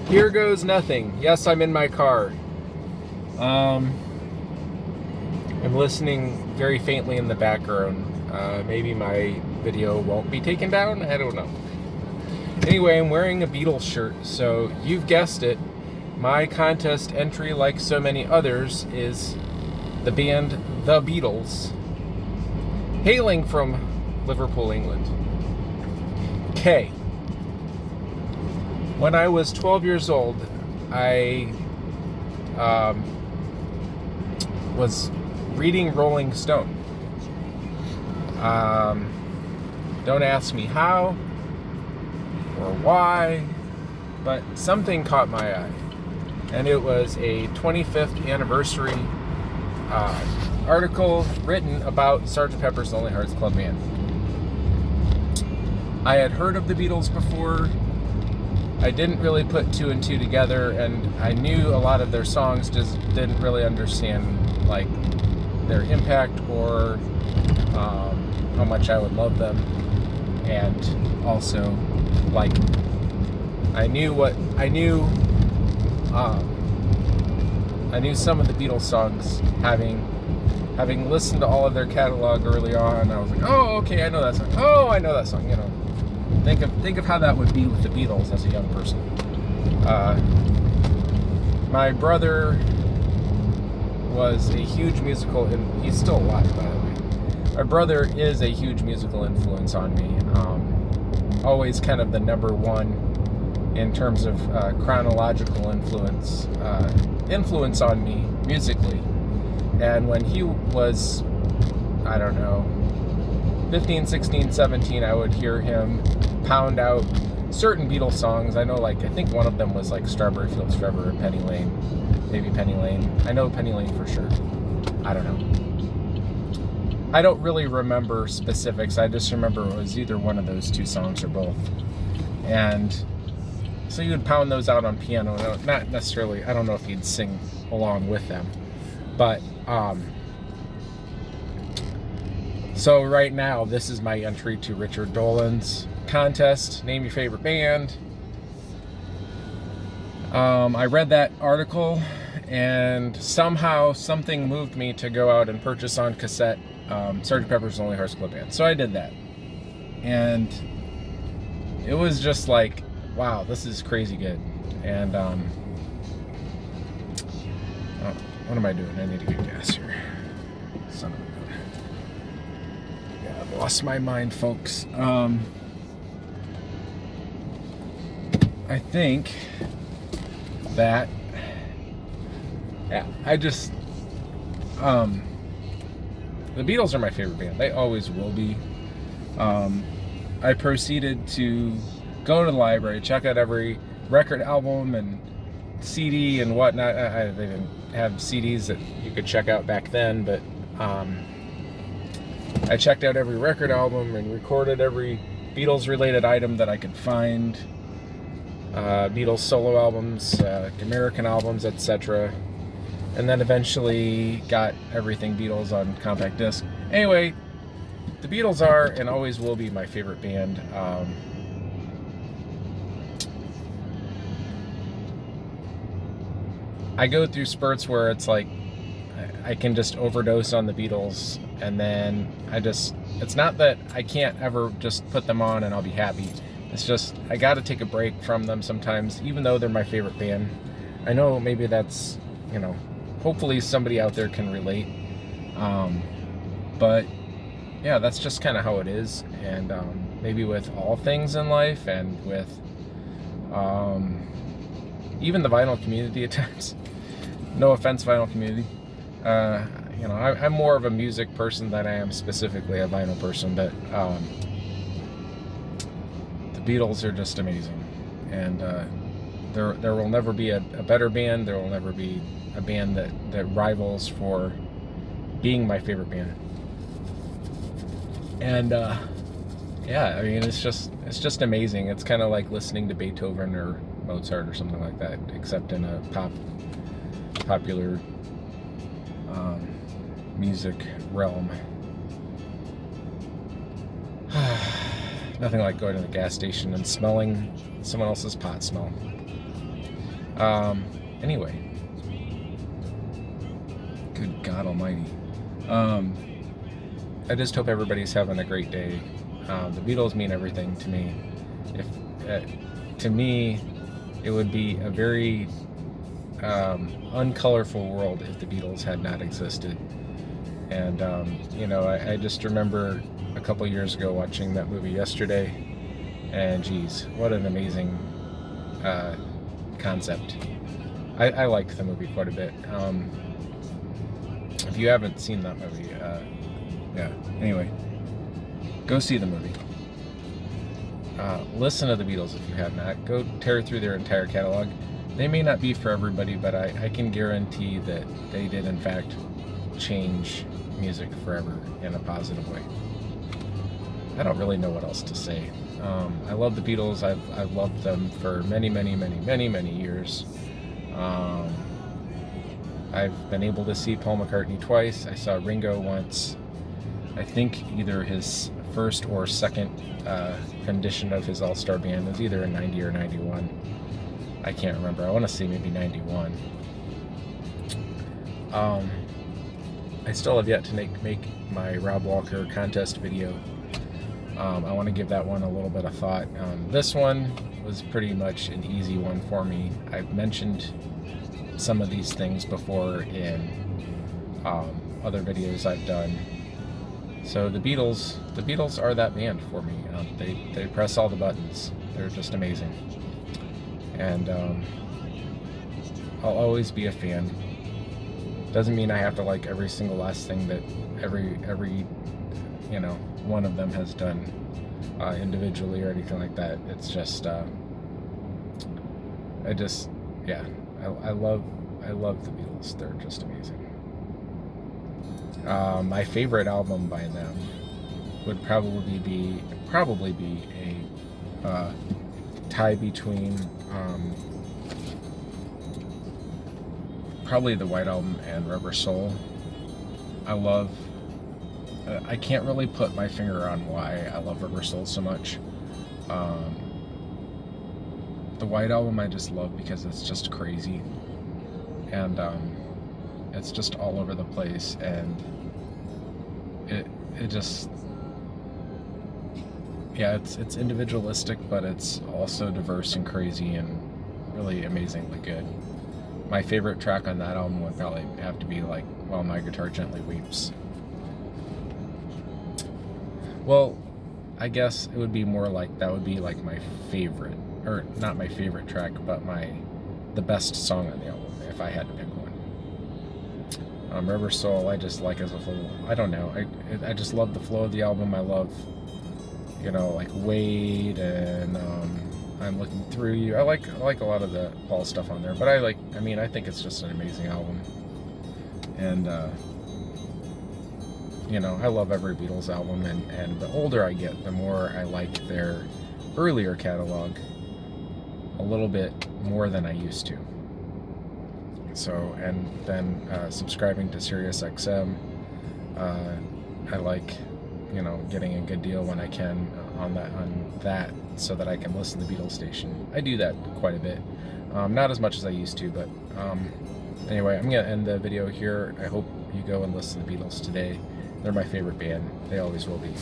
Here goes nothing. Yes, I'm in my car. I'm listening very faintly in the background. Maybe my video won't be taken down. I don't know. Anyway, I'm wearing a Beatles shirt, so you've guessed it. My contest entry, like so many others, is the band The Beatles, hailing from Liverpool, England. K. When I was 12 years old, I was reading Rolling Stone. Don't ask me how or why, but something caught my eye. And it was a 25th anniversary article written about Sgt. Pepper's Lonely Hearts Club Band. I had heard of the Beatles before. I didn't really put two and two together, and I knew a lot of their songs, just didn't really understand like their impact or how much I would love them. And also, like, I knew some of the Beatles songs, having listened to all of their catalog early on. I was like, oh, okay, I know that song. Oh, I know that song. You know, think of how that would be with the Beatles as a young person. My brother was a huge musical, and he's still alive, by the way. My brother is a huge musical influence on me. Always kind of the number one in terms of chronological influence on me musically. And when he was, I don't know, 15, 16, 17, I would hear him pound out certain Beatles songs. I know, I think one of them was like Strawberry Fields Forever and Penny Lane. Maybe Penny Lane. I know Penny Lane for sure. I don't know. I don't really remember specifics. I just remember it was either one of those two songs or both. And so he would pound those out on piano. Not necessarily, I don't know if he'd sing along with them. But, so right now, this is my entry to Richard Dolin's contest. Name your favorite band. I read that article, and somehow something moved me to go out and purchase on cassette Sgt. Pepper's Lonely Hearts Club Band. So I did that. And it was just like, wow, this is crazy good. And what am I doing? I need to get gas here. Son of a gun. Yeah, I've lost my mind, folks. I think that, yeah, the Beatles are my favorite band. They always will be. I proceeded to go to the library, check out every record, album, and CD and whatnot. They didn't have CDs that you could check out back then, but I checked out every record, album, and recorded every Beatles-related item that I could find. Beatles solo albums, American albums, etc. And then eventually got everything Beatles on compact disc. Anyway, the Beatles are and always will be my favorite band. I go through spurts where it's like I can just overdose on the Beatles, and then it's not that I can't ever just put them on and I'll be happy. It's just I gotta take a break from them sometimes, even though they're my favorite band. I know maybe that's, hopefully somebody out there can relate. But yeah, that's just kind of how it is. And maybe with all things in life, and with even the vinyl community at times. No offense, vinyl community. I'm more of a music person than I am specifically a vinyl person, but the Beatles are just amazing. And there will never be a better band. There will never be a band that rivals for being my favorite band. And yeah, I mean, it's just amazing. It's kind of like listening to Beethoven or Mozart or something like that, except in a popular music realm. Nothing like going to the gas station and smelling someone else's pot smell. Anyway, good God Almighty. I just hope everybody's having a great day. The Beatles mean everything to me. To me, it would be a very uncolorful world if the Beatles had not existed. And I just remember a couple years ago watching that movie Yesterday, and geez, what an amazing concept. I like the movie quite a bit. If you haven't seen that movie, anyway, go see the movie. Listen to the Beatles if you have not. Go tear through their entire catalog. They may not be for everybody, but I can guarantee that they did in fact change music forever in a positive way. I don't really know what else to say. I love the Beatles. I've loved them for many years. I've been able to see Paul McCartney twice. I saw Ringo once. I think either his first or second rendition of his All-Star Band was either in 90 or 91. I can't remember. I want to say maybe 91. I still have yet to make my Rob Walker contest video. I want to give that one a little bit of thought. This one was pretty much an easy one for me. I've mentioned some of these things before in other videos I've done. So the Beatles are that band for me. They press all the buttons. They're just amazing, and I'll always be a fan. Doesn't mean I have to like every single last thing that every one of them has done individually or anything like that. It's just I love the Beatles. They're just amazing. My favorite album by them would probably be a tie between probably the White Album and Rubber Soul. I can't really put my finger on why I love Rubber Soul so much. The White Album I just love because it's just crazy, and it's just all over the place, and it just it's individualistic, but it's also diverse and crazy and really amazingly good. My favorite track on that album would probably have to be like While My Guitar Gently Weeps. Well, I guess it would be more like that would be like my favorite, or not my favorite track, but the best song on the album if I had to pick one. Rubber Soul I just like as a whole. I don't know. I just love the flow of the album. I love like Wade and I'm Looking Through You. I like a lot of the Paul stuff on there, but I think it's just an amazing album. And I love every Beatles album, and the older I get, the more I like their earlier catalog a little bit more than I used to. So, and then subscribing to Sirius XM, I like getting a good deal when I can on that so that I can listen to the Beatles station. I do that quite a bit, not as much as I used to, but anyway, I'm gonna end the video here. I hope you go and listen to the Beatles today. They're my favorite band. They always will be.